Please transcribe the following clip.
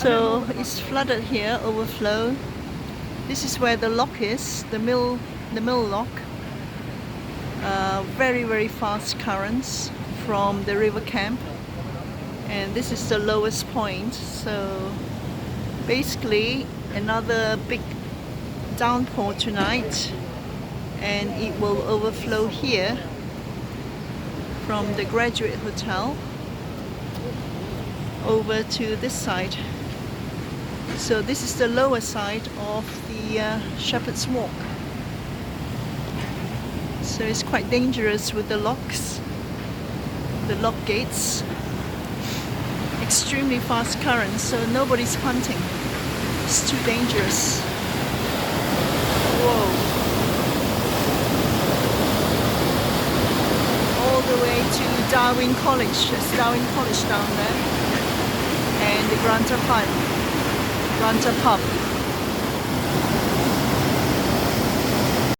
So it's flooded here, overflow. This is where the lock is, the mill lock. Very fast currents from the river camp, and this is the lowest point. So basically another big downpour tonight, and it will overflow here from the Graduate Hotel over to this side. So this is the lower side of the Shepherd's Walk. So it's quite dangerous with the locks, the lock gates. Extremely fast currents, so nobody's hunting. It's too dangerous. Whoa. All the way to Darwin College. There's Darwin College down there. And the Granta Pub.